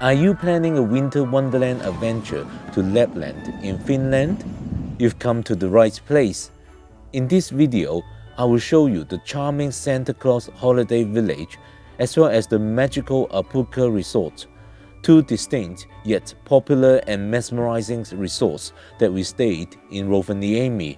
Are you planning a winter wonderland adventure to Lapland in Finland? You've come to the right place. In this video, I will show you the charming Santa Claus holiday village as well as the magical Apukka resort, two distinct yet popular and mesmerizing resorts that we stayed in Rovaniemi.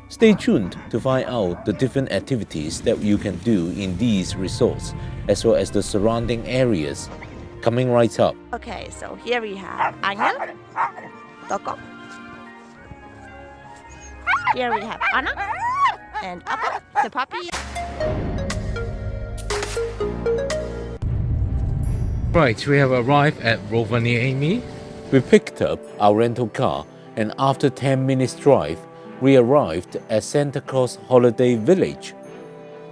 Stay tuned to find out the different activities that you can do in these resorts as well as the surrounding areas. Coming right up. Okay, so here we have Anya, Toko. Here we have Anna and Appa, the puppy. Right, we have arrived at Rovaniemi. We picked up our rental car and after 10 minutes drive, we arrived at Santa Claus Holiday Village.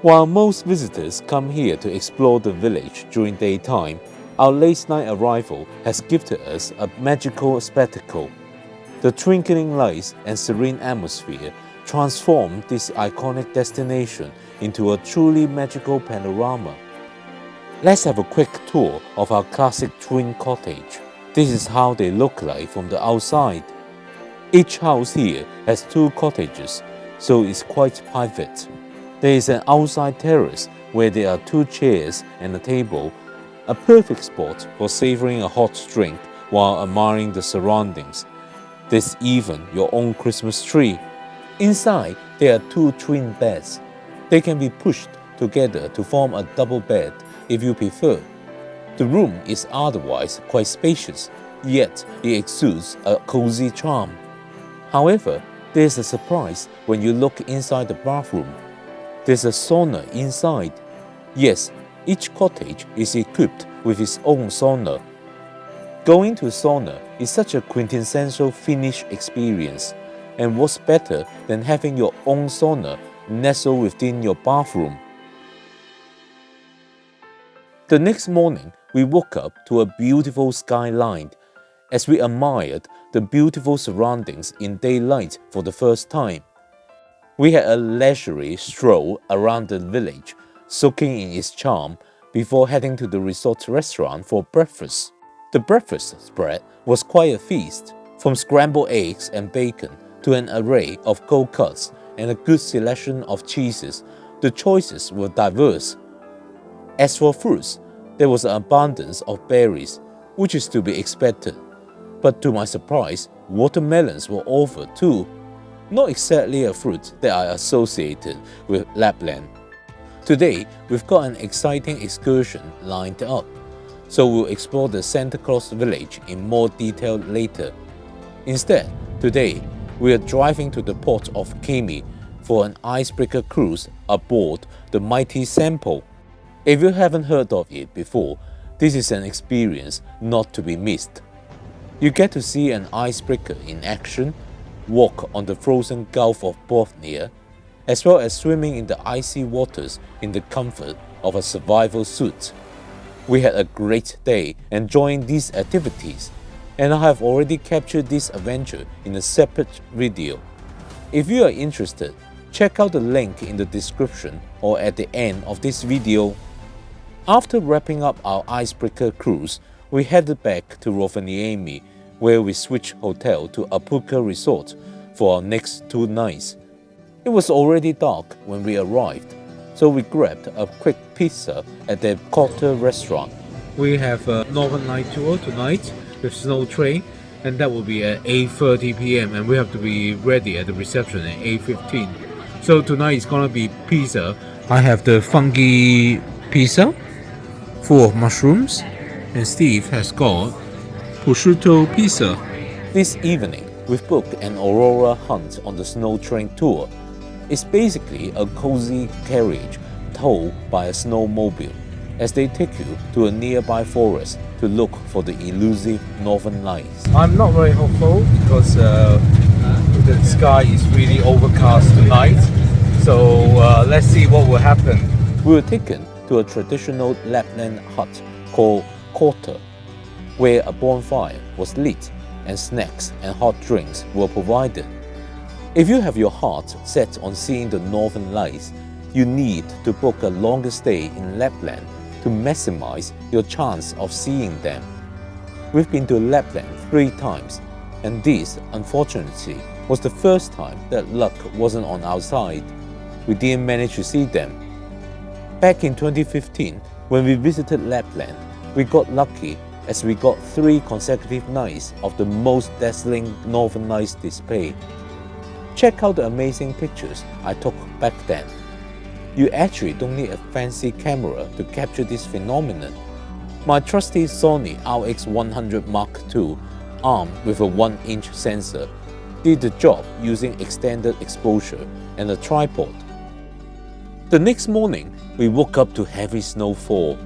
While most visitors come here to explore the village during daytime, our late night arrival has gifted us a magical spectacle. The twinkling lights and serene atmosphere transform this iconic destination into a truly magical panorama. Let's have a quick tour of our classic twin cottage. This is how they look like from the outside. Each house here has two cottages, so it's quite private. There is an outside terrace where there are two chairs and a table, a perfect spot for savoring a hot drink while admiring the surroundings. There's even your own Christmas tree. Inside, there are two twin beds. They can be pushed together to form a double bed if you prefer. The room is otherwise quite spacious, yet it exudes a cozy charm. However, there's a surprise when you look inside the bathroom. There's a sauna inside. Yes, each cottage is equipped with its own sauna. Going to sauna is such a quintessential Finnish experience, and what's better than having your own sauna nestled within your bathroom? The next morning, we woke up to a beautiful skyline as we admired the beautiful surroundings in daylight for the first time. We had a leisurely stroll around the village, soaking in its charm before heading to the resort restaurant for breakfast. The breakfast spread was quite a feast, from scrambled eggs and bacon to an array of cold cuts and a good selection of cheeses. The choices were diverse. As for fruits, there was an abundance of berries, which is to be expected. But to my surprise, watermelons were offered too. Not exactly a fruit that I associated with Lapland. Today, we've got an exciting excursion lined up, so we'll explore the Santa Claus village in more detail later. Instead, today, we are driving to the port of Kemi for an icebreaker cruise aboard the mighty Sampo. If you haven't heard of it before, this is an experience not to be missed. You get to see an icebreaker in action, walk on the frozen Gulf of Bothnia, as well as swimming in the icy waters in the comfort of a survival suit. We had a great day enjoying these activities, and I have already captured this adventure in a separate video. If you are interested, check out the link in the description or at the end of this video. After wrapping up our icebreaker cruise, we headed back to Rovaniemi, where we switched hotel to Apukka Resort for our next 2 nights. It was already dark when we arrived, so we grabbed a quick pizza at the Kotter restaurant. We have a Northern Light tour tonight with Snow Train, and that will be at 8:30 p.m. and we have to be ready at the reception at 8:15. So tonight is gonna be pizza. I have the funky pizza full of mushrooms, and Steve has got prosciutto pizza. This evening, we've booked an Aurora hunt on the Snow Train tour. It's basically a cozy carriage towed by a snowmobile as they take you to a nearby forest to look for the elusive northern lights. I'm not very hopeful because the sky is really overcast tonight, so let's see what will happen. We were taken to a traditional Lapland hut called Kotter, where a bonfire was lit and snacks and hot drinks were provided. If you have your heart set on seeing the northern lights, you need to book a longer stay in Lapland to maximize your chance of seeing them. We've been to Lapland 3 times, and this, unfortunately, was the first time that luck wasn't on our side. We didn't manage to see them. Back in 2015, when we visited Lapland, we got lucky as we got 3 consecutive nights of the most dazzling Northern Lights display. Check out the amazing pictures I took back then. You actually don't need a fancy camera to capture this phenomenon. My trusty Sony RX100 Mark II, armed with a 1-inch sensor, did the job using extended exposure and a tripod. The next morning, we woke up to heavy snowfall.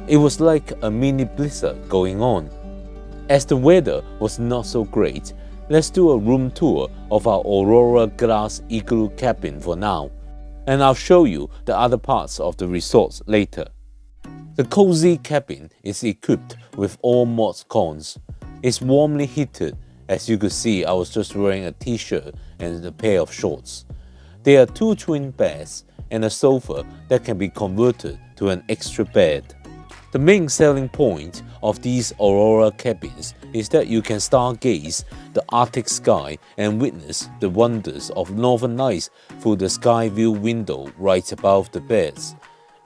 It was like a mini blizzard going on. As the weather was not so great, let's do a room tour of our Aurora glass igloo cabin for now, and I'll show you the other parts of the resort later. The cozy cabin is equipped with all mods cons. It's warmly heated. As you could see, I was just wearing a t-shirt and a pair of shorts. There are 2 twin beds and a sofa that can be converted to an extra bed. The main selling point of these Aurora cabins is that you can stargaze the Arctic sky and witness the wonders of Northern Lights through the sky view window right above the beds,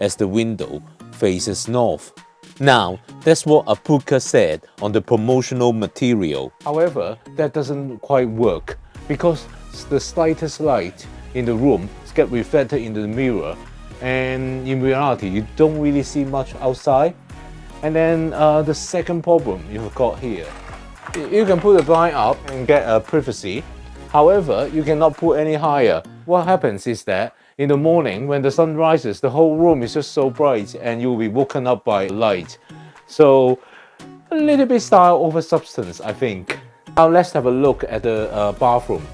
as the window faces north. Now, that's what Apuka said on the promotional material. However, that doesn't quite work because the slightest light in the room gets reflected into the mirror, and in reality, you don't really see much outside. And then the second problem you've got here, you can put the blind up and get privacy. However, you cannot put any higher. What happens is that in the morning, when the sun rises, the whole room is just so bright and you'll be woken up by light. So, a little bit style over substance, I think. Now let's have a look at the bathroom.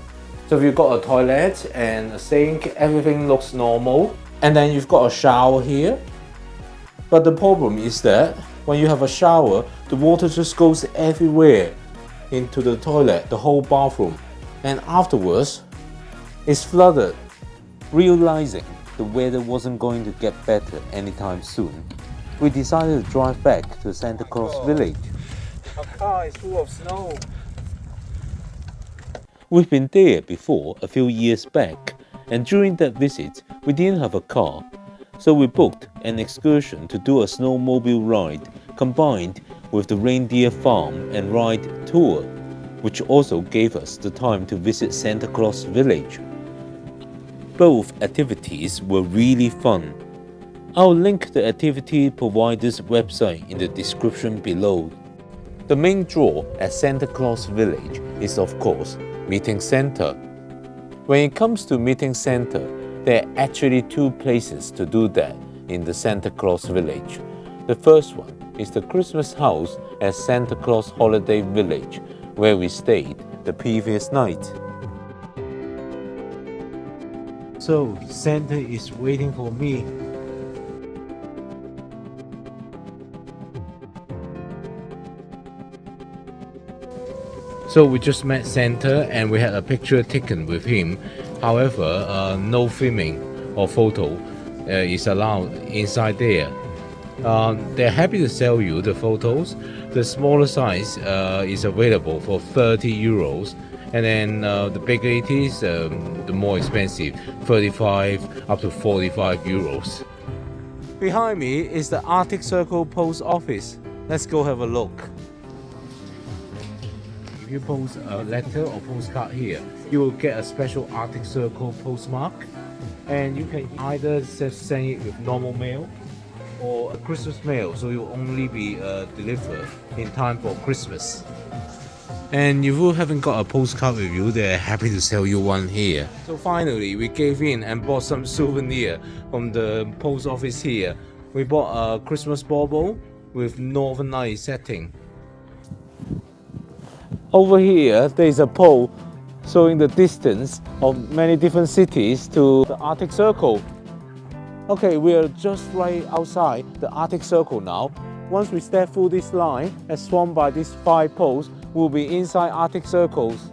So you've got a toilet and a sink, everything looks normal. And then you've got a shower here. But the problem is that when you have a shower, the water just goes everywhere into the toilet, the whole bathroom. And afterwards, it's flooded. Realizing the weather wasn't going to get better anytime soon, we decided to drive back to Santa Claus Village. Our car is full of snow. We've been there before a few years back, and during that visit, we didn't have a car, so we booked an excursion to do a snowmobile ride combined with the reindeer farm and ride tour, which also gave us the time to visit Santa Claus Village. Both activities were really fun. I'll link the activity provider's website in the description below. The main draw at Santa Claus Village is, of course, meeting Santa. When it comes to meeting Santa, there are actually 2 places to do that in the Santa Claus Village. The first one is the Christmas house at Santa Claus Holiday Village, where we stayed the previous night. So, Santa is waiting for me. So we just met Santa and we had a picture taken with him. However, no filming or photo is allowed inside there. They're happy to sell you the photos. The smaller size is available for 30 euros. And then the bigger it is, the more expensive, 35 up to 45 euros. Behind me is the Arctic Circle post office. Let's go have a look. If you post a letter or postcard here, you will get a special Arctic Circle postmark, and you can either send it with normal mail or a Christmas mail, so it will only be delivered in time for Christmas. And if you haven't got a postcard with you, they're happy to sell you one here. So finally, we gave in and bought some souvenir from the post office here. We bought a Christmas bauble with Northern Lights setting. Over here, there's a pole showing the distance of many different cities to the Arctic Circle. Okay, we are just right outside the Arctic Circle now. Once we step through this line, as formed by these 5 poles, we'll be inside Arctic Circles.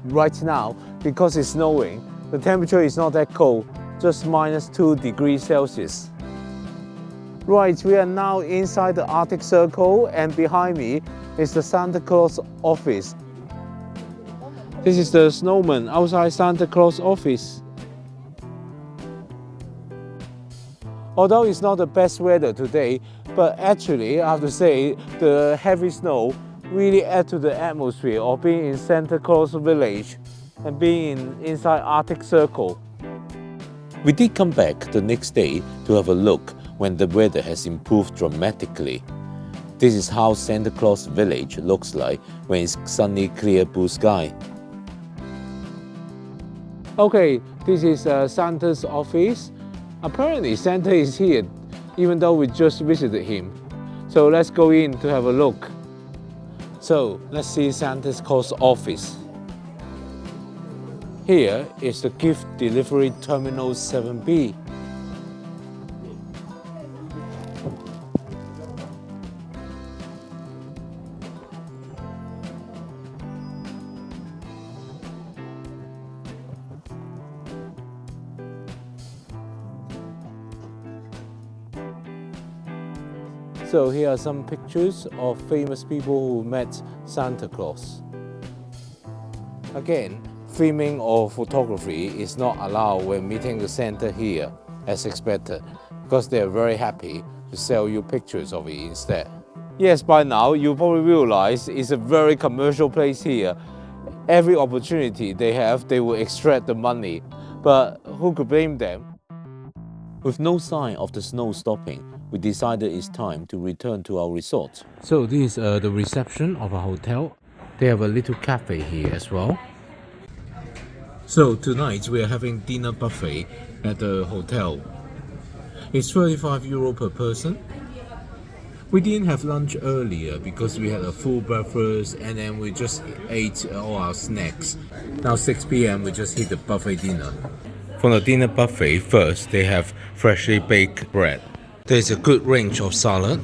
Right now, because it's snowing, the temperature is not that cold, just -2 degrees Celsius. Right, we are now inside the Arctic Circle, and behind me is the Santa Claus office. This is the snowman outside Santa Claus office. Although it's not the best weather today, but actually I have to say the heavy snow really adds to the atmosphere of being in Santa Claus Village and being inside Arctic Circle. We did come back the next day to have a look when the weather has improved dramatically. This is how Santa Claus Village looks like when it's sunny, clear blue sky. Okay, this is Santa's office. Apparently Santa is here, even though we just visited him. So let's go in to have a look. So let's see Santa Claus office. Here is the gift delivery terminal 7B. So here are some pictures of famous people who met Santa Claus. Again, filming or photography is not allowed when meeting the Santa here, as expected, because they are very happy to sell you pictures of it instead. Yes, by now you probably realize it's a very commercial place here. Every opportunity they have, they will extract the money, but who could blame them? With no sign of the snow stopping, we decided it's time to return to our resort. So this is the reception of a hotel. They have a little cafe here as well. So tonight we are having dinner buffet at the hotel. It's €35 per person. We didn't have lunch earlier because we had a full breakfast and then we just ate all our snacks. Now 6 p.m. we just hit the buffet dinner. For the dinner buffet, first they have freshly baked bread. There's a good range of salad.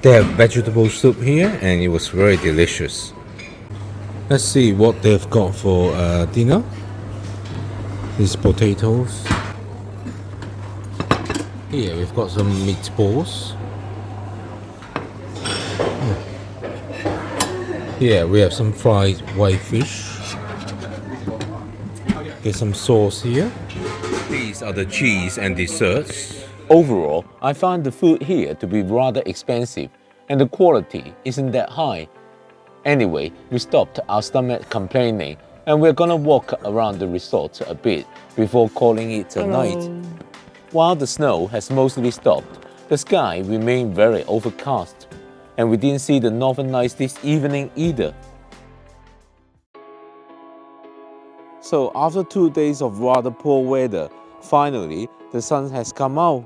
They have vegetable soup here and it was very delicious. Let's see what they've got for dinner. These potatoes. Here we've got some meatballs. Here we have some fried white fish. Get some sauce here. These are the cheese and desserts. Overall, I find the food here to be rather expensive and the quality isn't that high. Anyway, we stopped our stomach complaining and we're gonna walk around the resort a bit before calling it a night. While the snow has mostly stopped, the sky remained very overcast and we didn't see the northern lights this evening either. So after 2 days of rather poor weather, finally the sun has come out.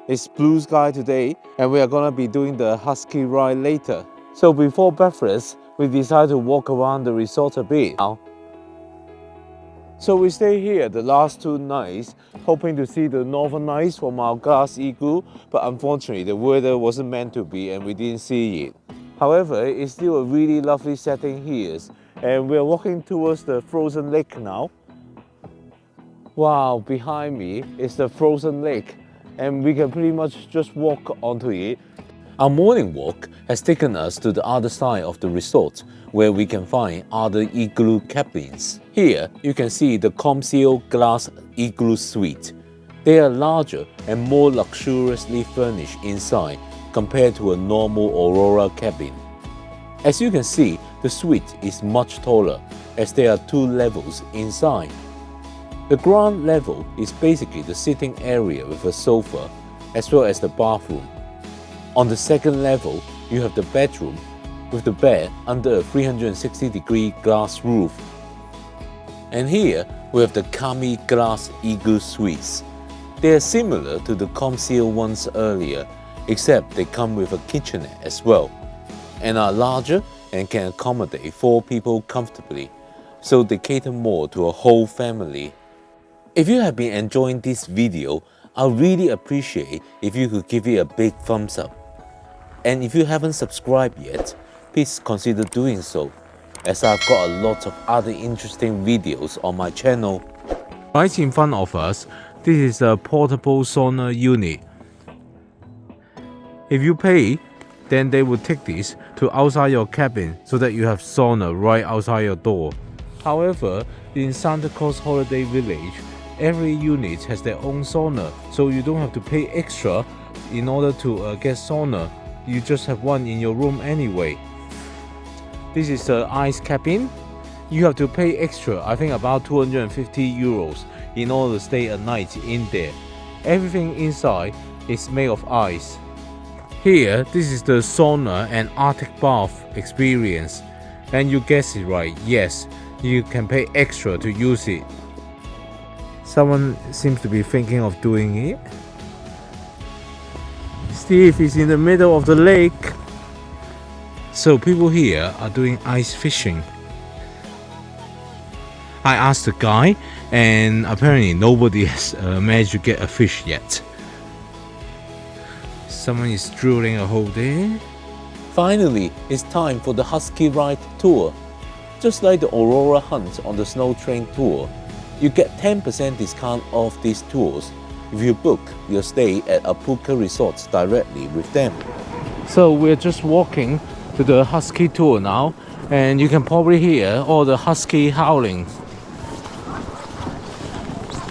It's blue sky today and we are gonna be doing the husky ride later. So before breakfast, we decided to walk around the resort a bit now. So we stay here the last 2 nights, hoping to see the northern lights from our glass igloo, but unfortunately the weather wasn't meant to be and we didn't see it. However, it's still a really lovely setting here, and we're walking towards the frozen lake now. Wow, behind me is the frozen lake, and we can pretty much just walk onto it. Our morning walk has taken us to the other side of the resort, where we can find other igloo cabins. Here, you can see the ComSeal Glass Igloo Suite. They are larger and more luxuriously furnished inside compared to a normal Aurora cabin. As you can see, the suite is much taller, as there are 2 levels inside. The ground level is basically the sitting area with a sofa, as well as the bathroom. On the second level, you have the bedroom with the bed under a 360-degree glass roof. And here we have the Kami Glass Igloo Suites. They are similar to the ComSeal ones earlier, except they come with a kitchenette as well, and are larger and can accommodate 4 people comfortably, so they cater more to a whole family. If you have been enjoying this video, I'd really appreciate if you could give it a big thumbs up. And if you haven't subscribed yet, please consider doing so, as I've got a lot of other interesting videos on my channel. Right in front of us, this is a portable sauna unit. If you pay, then they will take this to outside your cabin so that you have sauna right outside your door. However, in Santa Claus Holiday Village, every unit has their own sauna, so you don't have to pay extra in order to get sauna. You just have one in your room anyway. This is the ice cabin. You have to pay extra, I think about 250 euros in order to stay a night in there. Everything inside is made of ice. Here, this is the sauna and Arctic bath experience. And you guessed it right, yes, you can pay extra to use it. Someone seems to be thinking of doing it. Steve is in the middle of the lake. So people here are doing ice fishing. I asked the guy, and apparently nobody has managed to get a fish yet. Someone is drilling a hole there. Finally, it's time for the Husky Ride tour. Just like the Aurora Hunt on the Snow Train tour, you get 10% discount off these tours if you book your stay at Apuka Resorts directly with them. So we're just walking to the Husky tour now, and you can probably hear all the husky howling.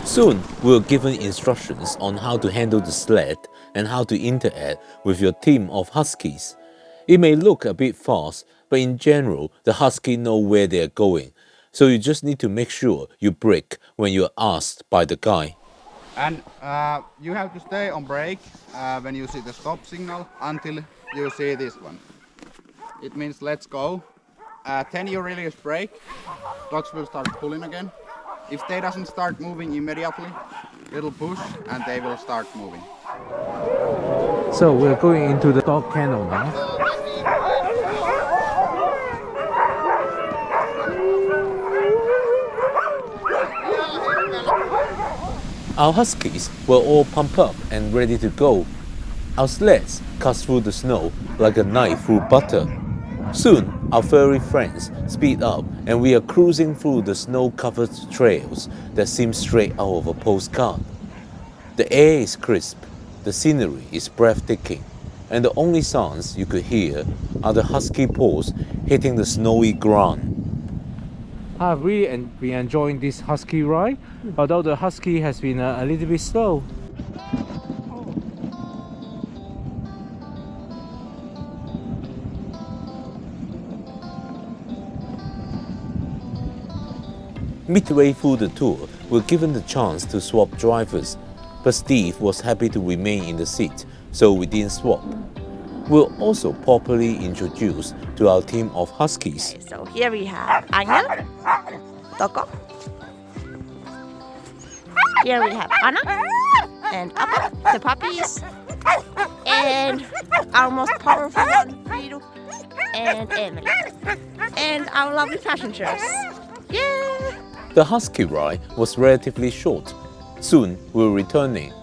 Soon, we're given instructions on how to handle the sled and how to interact with your team of huskies. It may look a bit fast, but in general, the husky know where they're going. So you just need to make sure you brake when you're asked by the guy. And you have to stay on brake when you see the stop signal until you see this one. It means let's go. Then you release brake, dogs will start pulling again. If they doesn't start moving immediately, little push and they will start moving. So we're going into the dog kennel now. Our huskies were all pumped up and ready to go. Our sleds cut through the snow like a knife through butter. Soon, our furry friends speed up and we are cruising through the snow-covered trails that seem straight out of a postcard. The air is crisp, the scenery is breathtaking, and the only sounds you could hear are the husky paws hitting the snowy ground. I've really been enjoying this husky ride, although the husky has been a little bit slow. Midway through the tour, we're given the chance to swap drivers, but Steve was happy to remain in the seat, so we didn't swap. We're also properly introduced to our team of huskies. Okay, so here we have Angel, Toko. Here we have Anna and Appa, the puppies. And our most powerful one, Frido, and Emily. And our lovely passengers. Yeah! The husky ride was relatively short. Soon, we were returning.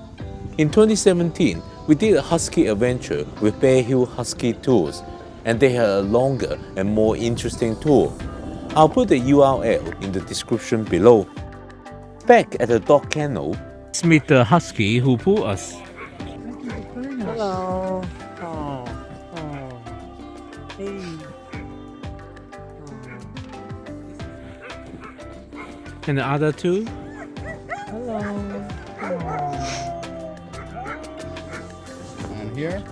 In 2017, we did a husky adventure with Bear Hill Husky Tours, and they had a longer and more interesting tour. I'll put the URL in the description below. Back at the dog kennel, let's meet the husky who pulled us. Hello. Oh. Hey. And the other two? Hello. And here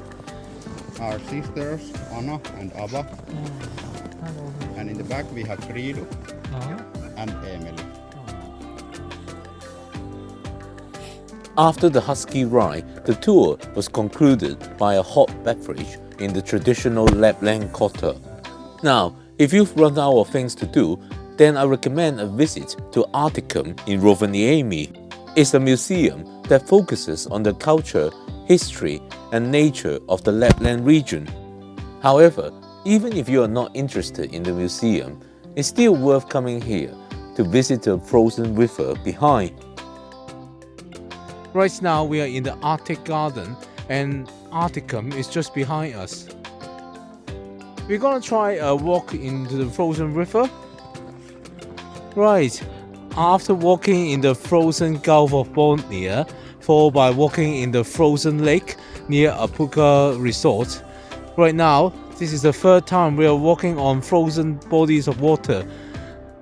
are sisters Anna and Ava. And in the back we have Frido and Emily. After the husky ride, the tour was concluded by a hot beverage in the traditional Lapland kotta. Now, if you've run out of things to do, then I recommend a visit to Articum in Rovaniemi. It's a museum that focuses on the culture, history, and nature of the Lapland region. However, even if you are not interested in the museum, it's still worth coming here to visit the frozen river behind. Right now we are in the Arctic Garden and Articum is just behind us. We're gonna try a walk into the frozen river. Right, after walking in the frozen Gulf of Bontnea waterfall by walking in the frozen lake near Apuka Resort. Right now, this is the third time we are walking on frozen bodies of water.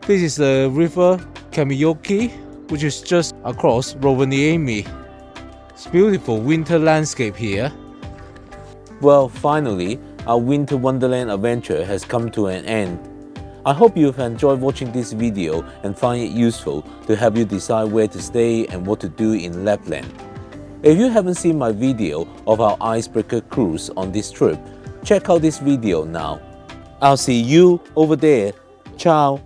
This is the river Kemijoki, which is just across Rovaniemi. It's beautiful winter landscape here. Well, finally, our winter wonderland adventure has come to an end. I hope you have enjoyed watching this video and find it useful to help you decide where to stay and what to do in Lapland. If you haven't seen my video of our icebreaker cruise on this trip, check out this video now. I'll see you over there. Ciao!